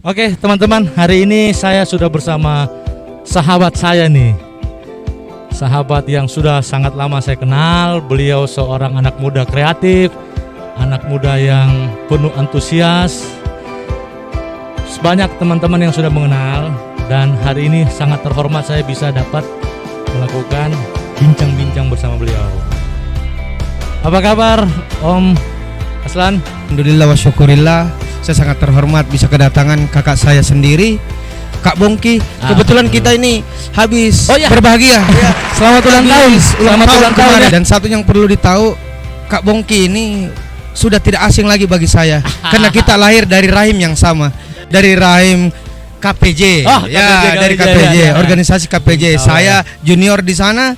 Oke teman-teman, hari ini saya sudah bersama sahabat saya nih. Sahabat yang sudah sangat lama saya kenal. Beliau seorang anak muda kreatif, anak muda yang penuh antusias. Banyak teman-teman yang sudah mengenal. Dan hari ini sangat terhormat saya bisa dapat melakukan bincang-bincang bersama beliau. Apa kabar Om Aslan? Alhamdulillah wa syukurillah. Saya sangat terhormat bisa kedatangan kakak saya sendiri, Kak Bongki. Kebetulan kita ini habis berbahagia. Ya. Selamat ulang tahun. Selamat ulang tahun ya. Dan satu yang perlu ditahu, Kak Bongki ini sudah tidak asing lagi bagi saya karena kita lahir dari rahim yang sama, dari rahim KPJ. Dari KPJ, organisasi KPJ. Saya junior di sana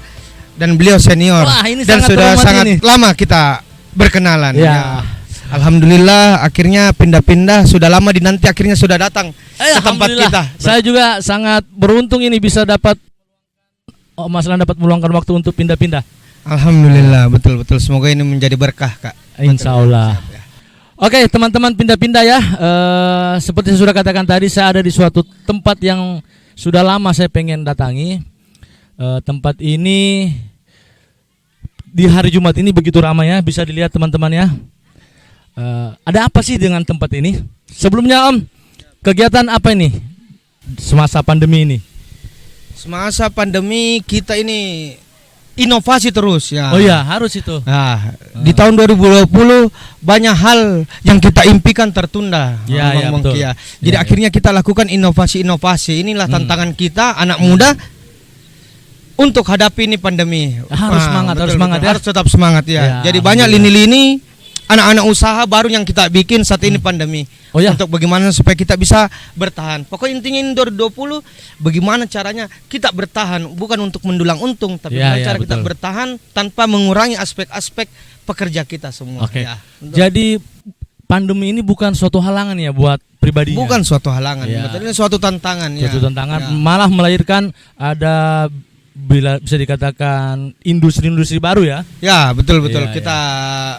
dan beliau senior. Wah, ini dan sudah sangat lama kita berkenalan. Ya. Alhamdulillah akhirnya pindah-pindah, sudah lama dinanti akhirnya sudah datang ke tempat kita. Saya juga sangat beruntung ini bisa dapat Mas Lan dapat meluangkan waktu untuk pindah-pindah. Alhamdulillah, betul-betul semoga ini menjadi berkah, Kak. Insya Allah. Oke, teman-teman pindah-pindah ya. Seperti saya sudah katakan tadi, saya ada di suatu tempat yang sudah lama saya pengen datangi. Tempat ini di hari Jumat ini begitu ramai ya, bisa dilihat teman-teman ya. Ada apa sih dengan tempat ini? Sebelumnya Om, kegiatan apa ini semasa pandemi ini? Semasa pandemi kita ini inovasi terus ya. Oh ya, harus itu. Nah, di tahun 2020 banyak hal yang kita impikan tertunda. Ya, betul. Ya. Jadi akhirnya kita lakukan inovasi-inovasi. Inilah tantangan kita anak muda untuk hadapi ini pandemi. Harus semangat, betul, harus semangat ya. Harus tetap semangat ya. Jadi banyak lini-lini anak-anak usaha baru yang kita bikin saat ini pandemi. Untuk bagaimana supaya kita bisa bertahan. Pokoknya intinya ini 2020 bagaimana caranya kita bertahan, bukan untuk mendulang untung, tapi cara kita bertahan tanpa mengurangi aspek-aspek pekerja kita semua. Jadi pandemi ini bukan suatu halangan ya buat pribadinya. Bukan suatu halangan, betul, ini suatu tantangan. Suatu tantangan, malah melahirkan ada bila bisa dikatakan industri-industri baru ya. Ya, betul-betul. Kita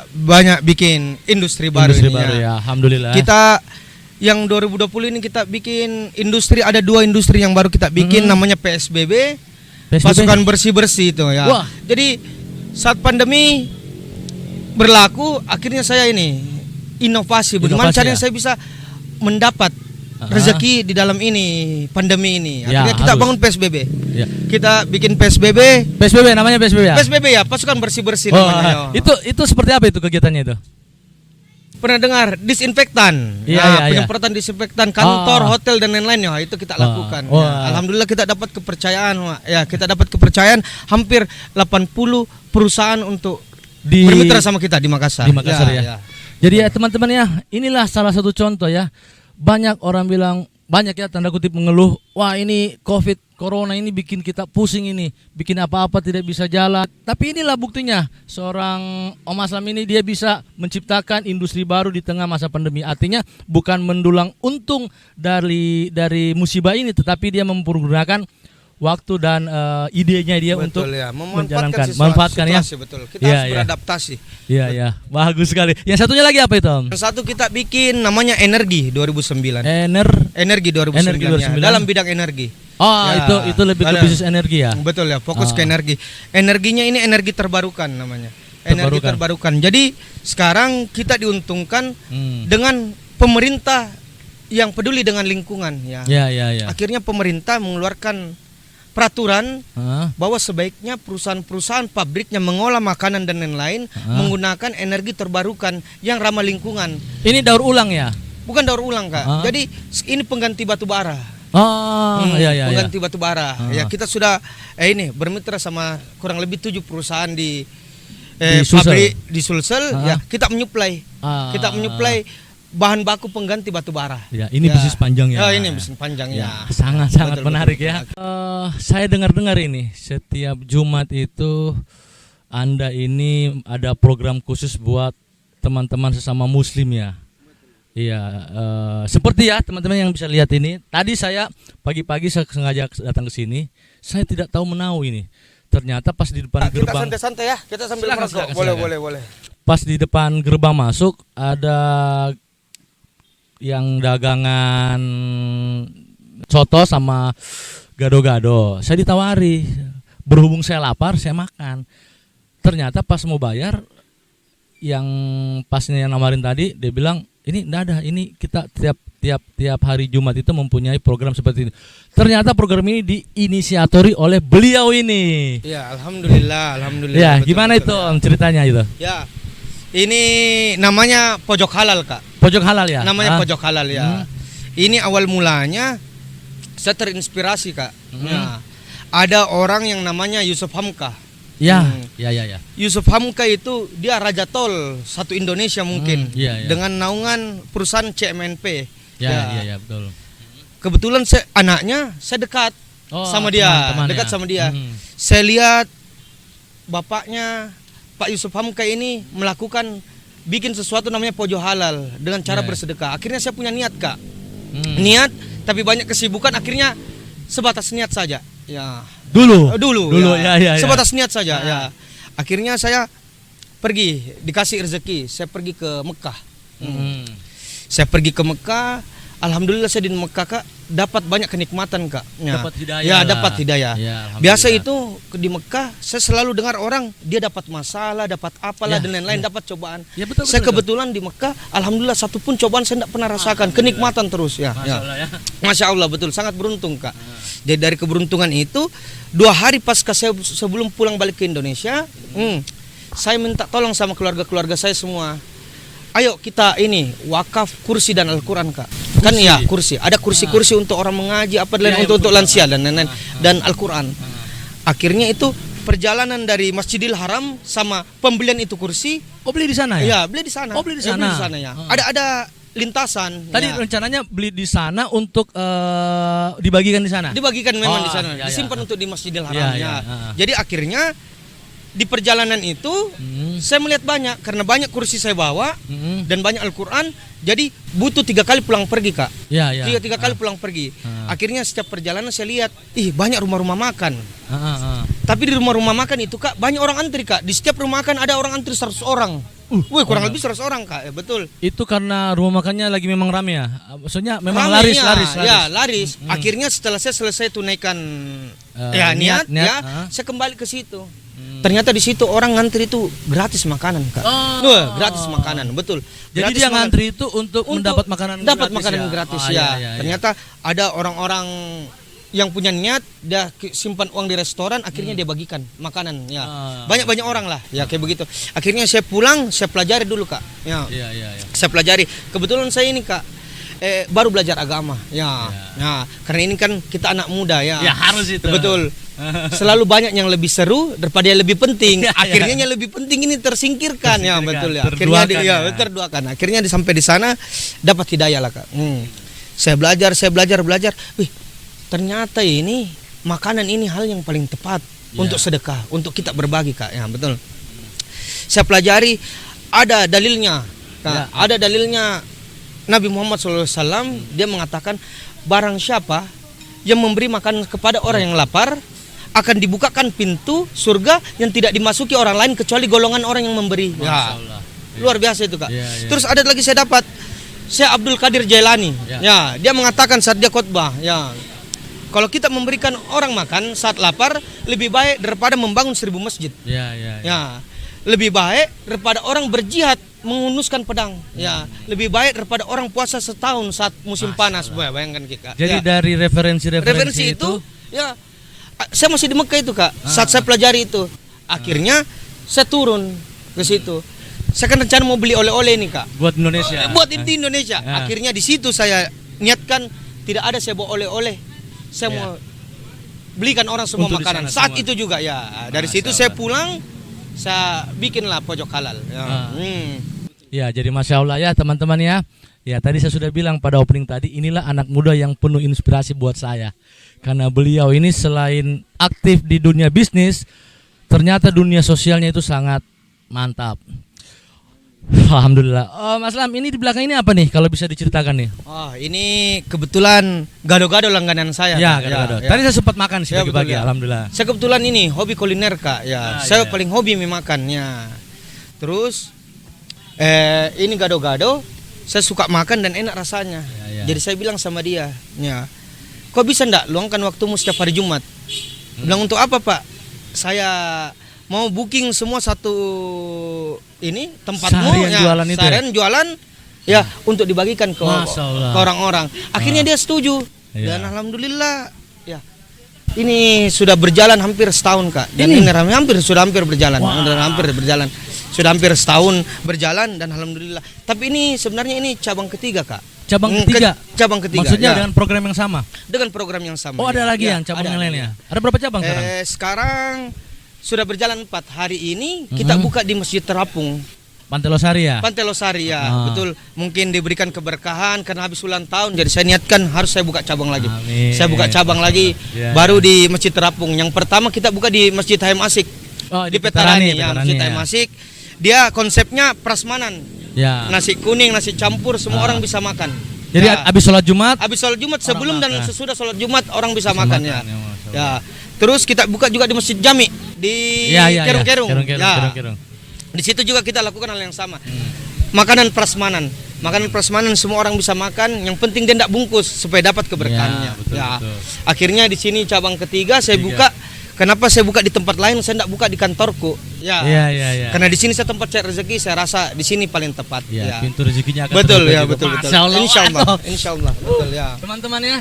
banyak bikin industri baru ya. Alhamdulillah. Kita yang 2020 ini kita bikin industri, ada 2 industri yang baru kita bikin, namanya PSBB, pasukan bersih-bersih itu ya. Wah. Jadi saat pandemi berlaku, akhirnya saya ini inovasi bagaimana caranya saya bisa mendapat rezeki di dalam ini pandemi ini. Akhirnya kita bangun PSBB. Kita bikin PSBB. PSBB namanya PSBB ya? PSBB ya, pasukan bersih-bersih namanya. Itu seperti apa itu kegiatannya itu? Pernah dengar disinfektan? Penyemprotan disinfektan kantor, hotel dan lain-lain ya, itu kita lakukan. Alhamdulillah kita dapat kepercayaan, ya, kita dapat kepercayaan hampir 80 perusahaan untuk bermitra sama kita di Makassar. Di Makassar ya. Jadi ya teman-teman ya, inilah salah satu contoh ya. Banyak orang bilang, banyak ya tanda kutip mengeluh, wah ini corona ini bikin kita pusing ini, bikin apa-apa tidak bisa jalan. Tapi inilah buktinya, seorang Om Aslam ini dia bisa menciptakan industri baru di tengah masa pandemi. Artinya bukan mendulang untung dari musibah ini, tetapi dia mempergunakan waktu dan idenya dia untuk memanfaatkan ya. Betul. Kita harus beradaptasi. Iya. Bagus sekali. Yang satunya lagi apa itu, Om? Yang satu kita bikin namanya Energi 2009. Energi 2009. Dalam bidang energi. Itu lebih ke bisnis energi ya. Betul ya, fokus ke energi. Energinya ini energi terbarukan namanya. Energi terbarukan. Jadi sekarang kita diuntungkan dengan pemerintah yang peduli dengan lingkungan ya. Akhirnya pemerintah mengeluarkan peraturan bahwa sebaiknya perusahaan-perusahaan pabriknya mengolah makanan dan lain-lain menggunakan energi terbarukan yang ramah lingkungan. Ini daur ulang ya? Bukan daur ulang, Kak. Jadi ini pengganti batu bara. Pengganti batu bara. Ya, kita sudah ini bermitra sama kurang lebih 7 perusahaan di pabrik di Sulsel. Ya, kita menyuplai. Kita menyuplai bahan baku pengganti batu bara. Ya, ini bisnis panjang ya. Ini bisnis panjang ya. Sangat menarik ya. Saya dengar ini setiap Jumat itu Anda ini ada program khusus buat teman-teman sesama Muslim ya. Iya, seperti ya teman-teman yang bisa lihat ini. Tadi saya pagi-pagi saya sengaja datang ke sini. Saya tidak tahu menau ini. Ternyata pas di depan gerbang. Kita santai-santai ya. Kita sambil merokok. Boleh. Pas di depan gerbang masuk ada yang dagangan soto sama gado-gado. Saya ditawari, berhubung saya lapar, saya makan. Ternyata pas mau bayar, yang pasnya yang namarin tadi, dia bilang ini enggak ada, ini kita tiap hari Jumat itu mempunyai program seperti ini. Ternyata program ini diinisiatori oleh beliau ini. Ya, alhamdulillah. Ya, betul, gimana betul, itu Om ceritanya itu? Ya, ini namanya pojok halal Kak. Pojok halal ya? Namanya pojok halal ya. Ini awal mulanya saya terinspirasi Kak. Ya, ada orang yang namanya Yusuf Hamka. Ya. Yusuf Hamka itu dia raja tol satu Indonesia mungkin, dengan naungan perusahaan CMNP. Ya, betul. Kebetulan anaknya saya dekat sama dia, dekat sama dia. Saya lihat bapaknya Pak Yusuf Hamka ini melakukan bikin sesuatu namanya pojok halal dengan cara bersedekah. Akhirnya saya punya niat Kak, niat tapi banyak kesibukan. Akhirnya sebatas niat saja. Ya. Dulu ya. Sebatas niat saja ya. Akhirnya saya pergi, dikasih rezeki, saya pergi ke Mekah. Saya pergi ke Mekah, alhamdulillah saya di Mekah Kak dapat banyak kenikmatan Kak. Ya. Dapat hidayah. Ya, dapat hidayah. Ya, biasa itu di Mekah saya selalu dengar orang dia dapat masalah, dapat apalah dan lain-lain, dapat cobaan. Ya, betul, saya kebetulan di Mekah, alhamdulillah satupun cobaan saya tidak pernah rasakan, kenikmatan terus ya. Masya Allah ya. Masya Allah, betul, sangat beruntung Kak. Jadi dari keberuntungan itu 2 hari pasca saya sebelum pulang balik ke Indonesia, saya minta tolong sama keluarga saya semua. Ayo kita ini wakaf kursi dan Al-Quran Kak. Kan ya kursi, ada kursi-kursi untuk orang mengaji apa dan lain untuk lansia dan lain-lain dan Al-Quran. Akhirnya itu perjalanan dari Masjidil Haram sama pembelian itu kursi. Oh, beli di sana ya? Ya, beli di sana. Oh, beli di sana. Ya. Ada lintasan. Tadi rencananya beli di sana untuk dibagikan di sana. Dibagikan memang di sana. Disimpan untuk di Masjidil Haram. Jadi akhirnya di perjalanan itu saya melihat banyak, karena banyak kursi saya bawa dan banyak Al-Quran, jadi butuh 3 kali pulang pergi Kak. Tiga kali pulang pergi. Akhirnya setiap perjalanan saya lihat, banyak rumah-rumah makan. Tapi di rumah-rumah makan itu Kak banyak orang antri Kak. Di setiap rumah makan ada orang antri 100 orang. Kurang lebih 100 orang Kak. Ya, betul. Itu karena rumah makannya lagi memang rame ya. Maksudnya memang rame, laris. Ya, laris. Akhirnya setelah saya selesai tunaikan niat, saya kembali ke situ. Ternyata di situ orang ngantri itu gratis makanan Kak. Gratis makanan, betul. Jadi dia ngantri itu untuk mendapat makanan gratis ya. Ternyata ada orang-orang yang punya niat, dia simpan uang di restoran, akhirnya dia bagikan makanan ya. Banyak orang lah ya kayak begitu. Akhirnya saya pulang, saya pelajari dulu Kak. Ya. Saya pelajari. Kebetulan saya ini Kak baru belajar agama ya. Nah, karena ini kan kita anak muda ya. Ya harus itu. Betul. Selalu banyak yang lebih seru daripada yang lebih penting. Akhirnya yang lebih penting ini tersingkirkan ya, betul ya. Akhirnya terduakan. Akhirnya sampai di sana dapat hidayah lah Kak. Saya belajar. Wih, ternyata ini makanan ini hal yang paling tepat untuk sedekah, untuk kita berbagi Kak. Ya, betul. Saya pelajari, ada dalilnya Kak. Ada dalilnya Nabi Muhammad SAW, dia mengatakan barang siapa yang memberi makanan kepada orang yang lapar, akan dibukakan pintu surga yang tidak dimasuki orang lain kecuali golongan orang yang memberi. Ya. Luar biasa itu Kak. Terus ada lagi saya dapat, Syekh Abdul Qadir Jailani. Ya, dia mengatakan saat dia khotbah, ya, kalau kita memberikan orang makan saat lapar lebih baik daripada membangun 1000 masjid. Ya. Lebih baik daripada orang berjihad menghunuskan pedang. Ya, lebih baik daripada orang puasa setahun saat musim panas. Bayangkan kita. Jadi dari referensi itu, ya, saya masih di Mekah itu Kak. Saat saya pelajari itu, akhirnya saya turun ke situ. Saya kan rencana mau beli oleh-oleh nih Kak. Buat Indonesia. Buat di Indonesia. Akhirnya di situ saya niatkan tidak ada saya bawa oleh-oleh. Saya mau belikan orang semua untuk makanan. Saat itu juga ya. Dari situ saya pulang, saya bikinlah pojok halal. Ya, jadi Masya Allah ya teman-teman ya. Ya, tadi saya sudah bilang pada opening tadi, inilah anak muda yang penuh inspirasi buat saya. Karena beliau ini selain aktif di dunia bisnis, ternyata dunia sosialnya itu sangat mantap. Alhamdulillah. Mas Lam, ini di belakang ini apa nih kalau bisa diceritakan nih? Ini kebetulan gado-gado langganan saya. Ya, gado-gado. Tadi saya sempat makan sih pagi-pagi, alhamdulillah. Saya kebetulan ini hobi kuliner Kak. Ya, saya paling hobi memakannya. Terus ini gado-gado saya suka makan dan enak rasanya. Jadi saya bilang sama dia, ya, kok bisa ndak luangkan waktumu setiap hari Jumat? Bilang untuk apa Pak? Saya mau booking semua satu ini tempatmu, seharian jualan, ya untuk dibagikan ke orang-orang. Akhirnya dia setuju dan alhamdulillah, ya. Ini sudah berjalan hampir setahun Kak. Dan ini sudah hampir berjalan. Sudah hampir setahun berjalan dan alhamdulillah. Tapi ini sebenarnya ini cabang ketiga Kak. Cabang ketiga? Cabang ketiga. Maksudnya dengan program yang sama? Dengan program yang sama. Oh ada lagi yang cabang yang lainnya? Ada berapa cabang sekarang? Sekarang sudah berjalan 4 hari ini. Kita buka di Masjid Terapung. Pantai Losari ya? Pantai Losari ya, betul. Mungkin diberikan keberkahan karena habis ulang tahun. Jadi saya niatkan harus saya buka cabang lagi. Amin. Saya buka cabang lagi, baru di Masjid Terapung. Yang pertama kita buka di Masjid Hayam Asik. Oh, di Petarani ya, Masjid Hayam Asik. Dia konsepnya prasmanan. Ya. Nasi kuning, nasi campur, semua orang bisa makan. Jadi habis sholat Jumat? Habis sholat Jumat, sebelum dan sesudah sholat Jumat orang bisa makan ya. Ya. Terus kita buka juga di Masjid Jami di Kerung-Kerung. Di situ juga kita lakukan hal yang sama. Makanan prasmanan semua orang bisa makan. Yang penting dia tidak bungkus supaya dapat keberkahannya. Betul. Akhirnya di sini cabang ketiga saya buka. Kenapa saya buka di tempat lain? Saya tidak buka di kantorku. Ya. Karena di sini saya tempat cari rezeki. Saya rasa di sini paling tepat. Ya. Pintu rezekinya akan betul ya, betul. Insya Allah. Betul ya. Teman-teman ya,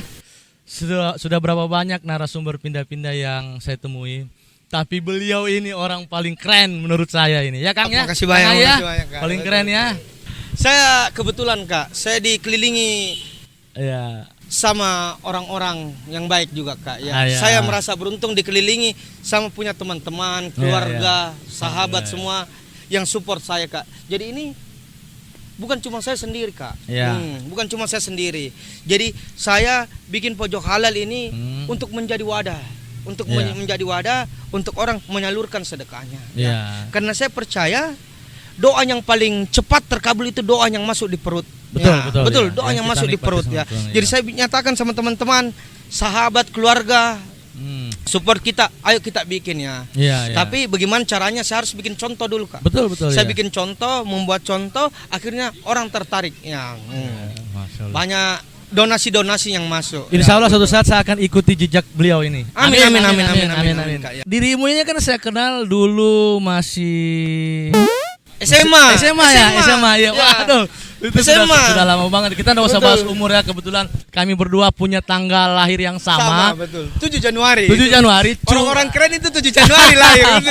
sudah berapa banyak narasumber pindah-pindah yang saya temui. Tapi beliau ini orang paling keren menurut saya ini. Ya Kang ya? Makasih banyak ya? Kak. Paling keren ya. Saya kebetulan Kak, saya dikelilingi sama orang-orang yang baik juga Kak ya. Saya merasa beruntung dikelilingi sama punya teman-teman, keluarga, sahabat semua yang support saya Kak. Jadi ini bukan cuma saya sendiri Kak. Bukan cuma saya sendiri. Jadi saya bikin pojok halal ini untuk menjadi wadah. Menjadi wadah untuk orang menyalurkan sedekahnya. Karena saya percaya doa yang paling cepat terkabul itu doa yang masuk di perut. Betul. Doa yang masuk di perut ya. Jadi saya nyatakan sama teman-teman, sahabat, keluarga, support kita, ayo kita bikin ya. Tapi bagaimana caranya? Saya harus bikin contoh dulu Kak. Betul. Saya bikin contoh, membuat contoh, akhirnya orang tertarik ya. Banyak donasi-donasi yang masuk. Insya Allah suatu saat saya akan ikuti jejak beliau ini. Amin. Dirimu ini kan saya kenal dulu masih SMA ya. Waduh, itu sudah lama banget. Kita enggak usah bahas umur ya. Kebetulan kami berdua punya tanggal lahir yang sama. Betul. 7 Januari. Orang-orang keren itu 7 Januari lahir.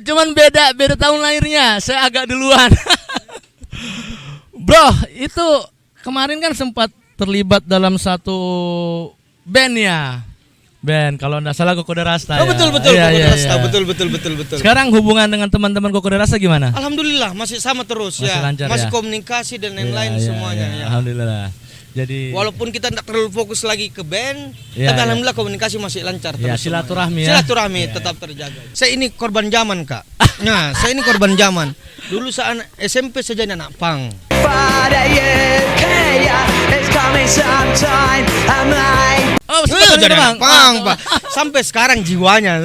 Cuman beda tahun lahirnya. Saya agak duluan. Bro, itu kemarin kan sempat terlibat dalam satu band ya. Band kalau enggak salah Kokoda Rasta. Oh, betul. Kokoda Rasta. Betul. Sekarang hubungan dengan teman-teman Kokoda Rasta gimana? Alhamdulillah masih sama terus masih lancar, masih komunikasi dan lain-lain semuanya ya. Alhamdulillah. Jadi walaupun kita tidak terlalu fokus lagi ke band, tapi alhamdulillah komunikasi masih lancar terus. Silaturahmi tetap terjaga. Saya ini korban zaman Kak. Saya ini korban zaman. Dulu saat SMP saja anak pang. Jadi anak pang, Pak. Sampai sekarang jiwanya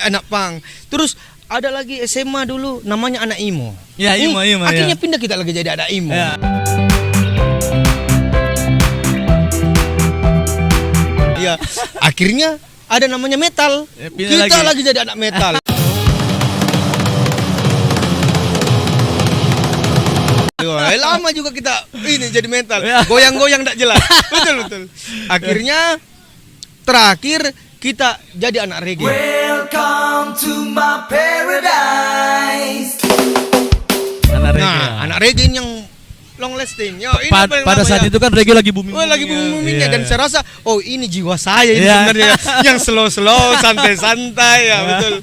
anak pang. Terus ada lagi SMA dulu namanya anak imo. Ya, imo. Akhirnya pindah kita lagi jadi anak imo. Ya, akhirnya ada namanya metal. Kita lagi jadi anak metal. Lama juga kita ini jadi metal. Goyang-goyang enggak jelas. Betul. Akhirnya terakhir kita jadi anak reggae. Welcome to my paradise. Anak reggae yang long lasting. Pada saat itu kan reggae lagi booming. Lagi boomingnya dan saya rasa ini jiwa saya ini sebenarnya yang slow santai ya betul.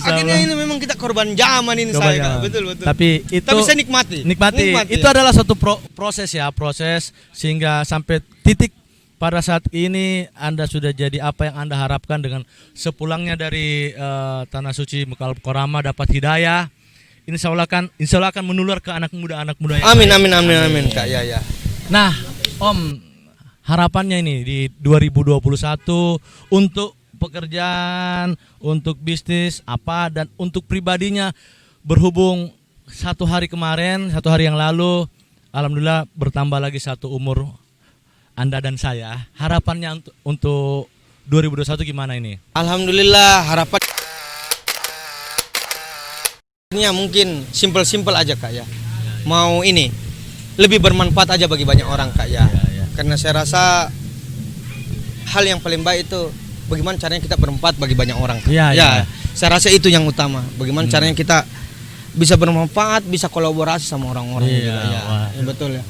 Akhirnya ini memang kita korban zaman ini saya betul. Tapi saya nikmati. Itu adalah suatu proses sehingga sampai titik pada saat ini Anda sudah jadi apa yang Anda harapkan dengan sepulangnya dari tanah suci Mekah Al-Mukarramah dapat hidayah. Insya Allah akan menular ke anak muda yang amin Kak ya. Nah Om, harapannya ini di 2021 untuk pekerjaan, untuk bisnis dan untuk pribadinya, berhubung 1 hari kemarin, 1 hari yang lalu, alhamdulillah bertambah lagi 1 umur Anda dan saya. Harapannya untuk 2021 gimana ini? Alhamdulillah harapannya mungkin simpel-simpel aja Kak ya. Mau ini lebih bermanfaat aja bagi banyak orang Kak ya. Karena saya rasa hal yang paling baik itu bagaimana caranya kita bermanfaat bagi banyak orang Kak. Ya. Saya rasa itu yang utama. Bagaimana caranya kita bisa bermanfaat, bisa kolaborasi sama orang-orang juga ya. Betul ya.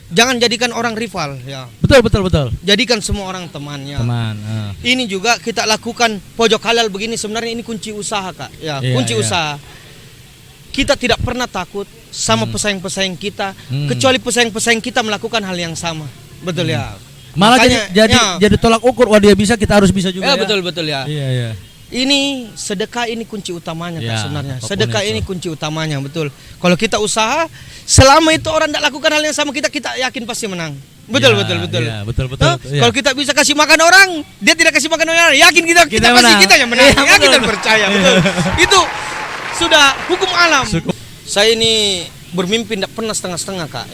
Jangan jadikan orang rival ya. Betul. Jadikan semua orang teman ya. Teman. Ini juga kita lakukan pojok halal begini, sebenarnya ini kunci usaha Kak. Ya, kunci usaha. Kita tidak pernah takut sama pesaing-pesaing kita, kecuali pesaing-pesaing kita melakukan hal yang sama. Betul ya. Malah jadi tolak ukur, wah dia bisa, kita harus bisa juga. Ya, betul ya. Iya. Ini sedekah, ini kunci utamanya Kak sebenarnya. Sedekah itu. ini kunci utamanya, betul. Kalau kita usaha, selama itu orang tidak lakukan hal yang sama kita yakin pasti menang. Betul. Iya, betul. Kalau kita bisa kasih makan orang, dia tidak kasih makan orang, yakin kita pasti menang. kita yang menang. Iya, Yakin dan percaya, betul. Itu sudah hukum alam. Saya ini bermimpi tidak pernah setengah-setengah Kak.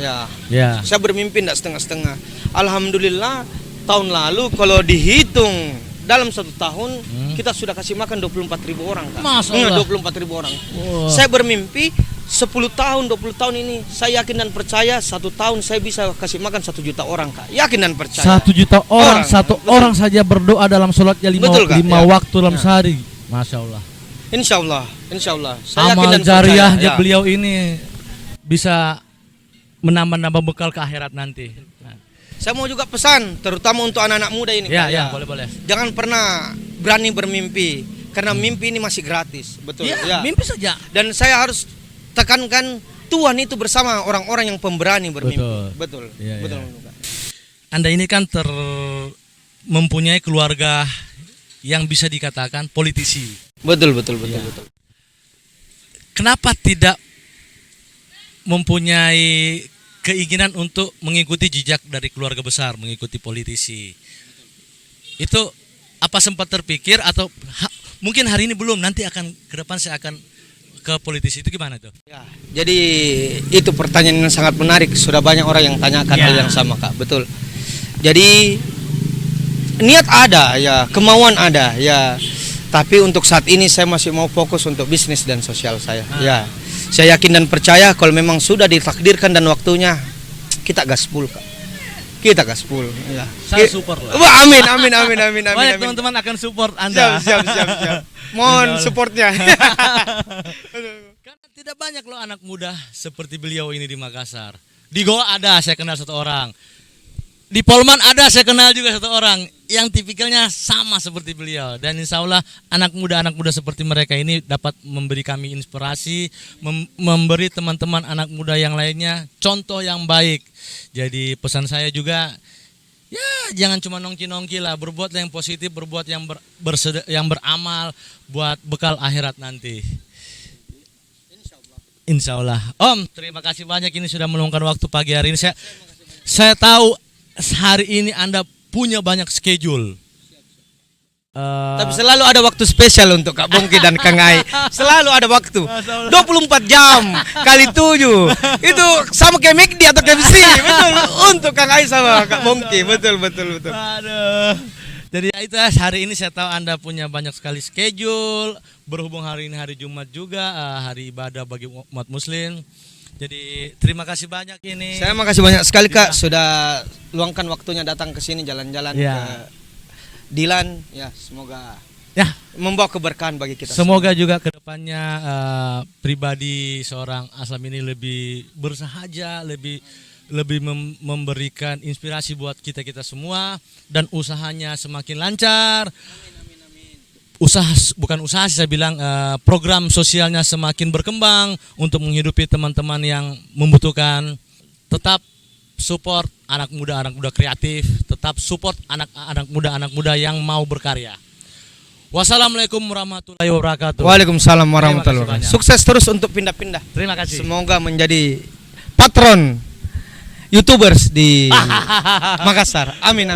Ya. Saya bermimpi tidak setengah-setengah. Alhamdulillah tahun lalu kalau dihitung dalam 1 tahun kita sudah kasih makan 24.000 orang Kak. 24.000 orang. Wow. Saya bermimpi 10 tahun, 20 tahun ini saya yakin dan percaya 1 tahun saya bisa kasih makan 1 juta orang Kak. Yakin dan percaya. 1 juta orang, satu orang saja berdoa dalam sholatnya 5 waktu dalam sehari. Masya Allah. Insya Allah. Saya Amal yakin dan jariahnya percaya. beliau ini bisa menambah bekal ke akhirat nanti. Saya mau juga pesan, terutama untuk anak-anak muda ini. Ya, boleh. Jangan pernah berani bermimpi, karena mimpi ini masih gratis, betul. Ya, mimpi saja. Dan saya harus tekankan, Tuhan itu bersama orang-orang yang pemberani bermimpi. Betul. Anda ini kan mempunyai keluarga yang bisa dikatakan politisi. Betul. Kenapa tidak mempunyai keinginan untuk mengikuti jejak dari keluarga besar, mengikuti politisi? Itu apa sempat terpikir atau mungkin hari ini belum, nanti akan ke depan saya akan ke politisi, itu gimana tuh? Ya, jadi itu pertanyaan yang sangat menarik, sudah banyak orang yang tanyakan hal yang sama Kak, betul. Jadi niat ada ya, kemauan ada ya, tapi untuk saat ini saya masih mau fokus untuk bisnis dan sosial saya. Ya. Saya yakin dan percaya kalau memang sudah ditakdirkan dan waktunya, kita gaspol Kak. Kita gaspol ya. Saya support lah. Wah, amin. Banyak teman-teman akan support Anda. Siap. Mohon supportnya. Karena tidak banyak loh anak muda seperti beliau ini di Makassar. Di Goa ada, saya kenal 1 orang. Di Polman ada, saya kenal juga 1 orang yang tipikalnya sama seperti beliau. Dan insya Allah anak muda seperti mereka ini dapat memberi kami inspirasi, memberi teman-teman anak muda yang lainnya contoh yang baik. Jadi pesan saya juga, ya jangan cuma nongki-nongki lah, berbuat yang positif, berbuat yang beramal buat bekal akhirat nanti. Insya Allah. Om, terima kasih banyak ini sudah meluangkan waktu pagi hari ini. Saya tahu hari ini Anda punya banyak schedule. Tapi selalu ada waktu spesial untuk Kak Bongki dan Kang Ai. Selalu ada waktu. 24 jam kali 7. Itu sama kayak McD atau KFC. Betul. Untuk Kang Ai sama Kak Bongki. Betul. Aduh. Jadi itu hari ini saya tahu Anda punya banyak sekali schedule. Berhubung hari ini hari Jumat juga, hari ibadah bagi umat muslim. Jadi terima kasih banyak ini. Saya makasih banyak sekali Kak sudah luangkan waktunya datang ke sini jalan-jalan ke Dilan. Ya, semoga membawa keberkahan bagi kita. Semoga juga kedepannya pribadi seorang Aslam ini lebih bersahaja, lebih memberikan inspirasi buat kita semua dan usahanya semakin lancar. Bukan usaha sih saya bilang, program sosialnya semakin berkembang untuk menghidupi teman-teman yang membutuhkan. Tetap support anak muda kreatif, tetap support anak muda yang mau berkarya. Wassalamualaikum warahmatullahi wabarakatuh. Waalaikumsalam warahmatullahi wabarakatuh. Sukses terus untuk pindah-pindah. Terima kasih. Semoga menjadi patron YouTubers di Makassar. Amin.